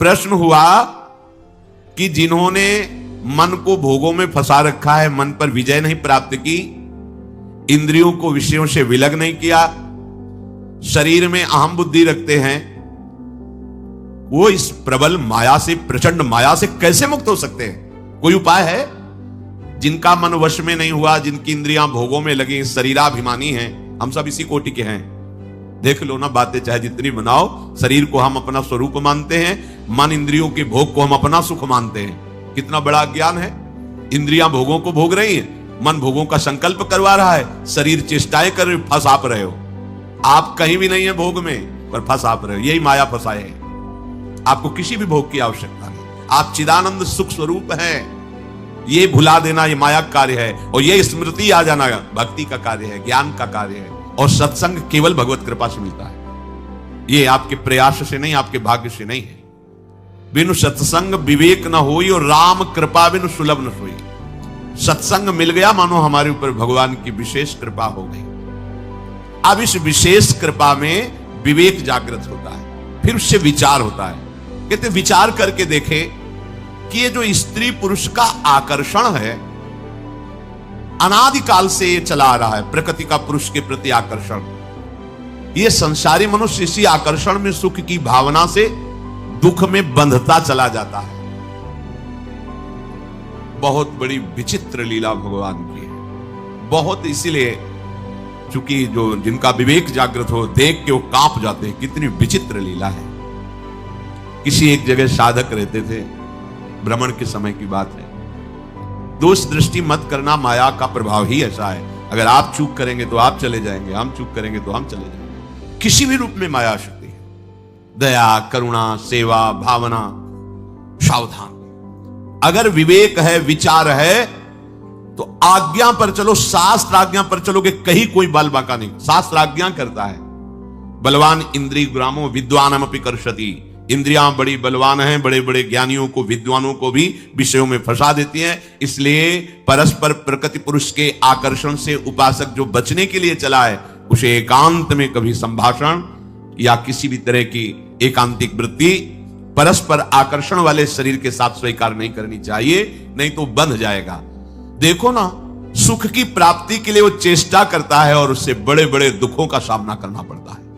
प्रश्न हुआ कि जिन्होंने मन को भोगों में फंसा रखा है, मन पर विजय नहीं प्राप्त की, इंद्रियों को विषयों से विलग नहीं किया, शरीर में अहम बुद्धि रखते हैं, वो इस प्रबल माया से, प्रचंड माया से कैसे मुक्त हो सकते हैं? कोई उपाय है? जिनका मन वश में नहीं हुआ, जिनकी इंद्रियां भोगों में लगी, शरीराभिमानी हैं, हम सब इसी कोटि के हैं। देख लो ना, बातें चाहे जितनी बनाओ, शरीर को हम अपना स्वरूप मानते हैं, मन इंद्रियों के भोग को हम अपना सुख मानते हैं। कितना बड़ा ज्ञान है। इंद्रियां भोगों को भोग रही हैं, मन भोगों का संकल्प करवा रहा है, शरीर चेष्टाएं कर, फंस आप रहे हो। आप कहीं भी नहीं है भोग में, पर फंस आप रहे हो। यही माया फंसाए है। आपको किसी भी भोग की आवश्यकता नहीं, आप चिदानंद सुख स्वरूप हैं। ये भुला देना ये माया का कार्य है, और ये स्मृति आ जाना भक्ति का कार्य है, ज्ञान का कार्य है। और सत्संग केवल भगवत कृपा से मिलता है। ये आपके प्रयास से नहीं, आपके भाग्य से नहीं है। बिनु सत्संग विवेक न होई, और राम कृपा बिनु सुलभ न सोई। सत्संग मिल गया, मानो हमारे ऊपर भगवान की विशेष कृपा हो गई। अब इस विशेष कृपा में विवेक जागृत होता है, फिर उससे विचार होता है। कहते विचार करके देखे कि ये जो स्त्री पुरुष का आकर्षण है, अनादिकाल से ये चला आ रहा है, प्रकृति का पुरुष के प्रति आकर्षण। ये संसारी मनुष्य इसी आकर्षण में सुख की भावना से दुख में बंधता चला जाता है। बहुत बड़ी विचित्र लीला भगवान की है। बहुत, इसीलिए चूंकि जो जिनका विवेक जागृत हो, देख के वो कांप जाते हैं, कितनी विचित्र लीला है। किसी एक जगह साधक रहते थे, भ्रमण के समय की बात है। दोष दृष्टि मत करना, माया का प्रभाव ही ऐसा है। अगर आप चूक करेंगे तो आप चले जाएंगे, हम चूक करेंगे तो हम चले जाएंगे। किसी भी रूप में माया शक्ति है। दया, करुणा, सेवा, भावना, सावधान। अगर विवेक है, विचार है, तो आज्ञा पर चलो, शास्त्र आज्ञा पर चलोगे, कहीं कोई बल बाका नहीं। शास्त्र आज्ञा करता है, बलवान इंद्रिय ग्रामो विद्वानम अपि कर्षति। इंद्रियां बड़ी बलवान हैं, बड़े बड़े ज्ञानियों को, विद्वानों को भी विषयों में फंसा देती हैं। इसलिए परस्पर प्रकृति पुरुष के आकर्षण से उपासक जो बचने के लिए चला है, उसे एकांत में कभी संभाषण या किसी भी तरह की एकांतिक वृत्ति परस्पर आकर्षण वाले शरीर के साथ स्वीकार नहीं करनी चाहिए, नहीं तो बंध जाएगा। देखो ना, सुख की प्राप्ति के लिए वो चेष्टा करता है और उससे बड़े बड़े दुखों का सामना करना पड़ता है।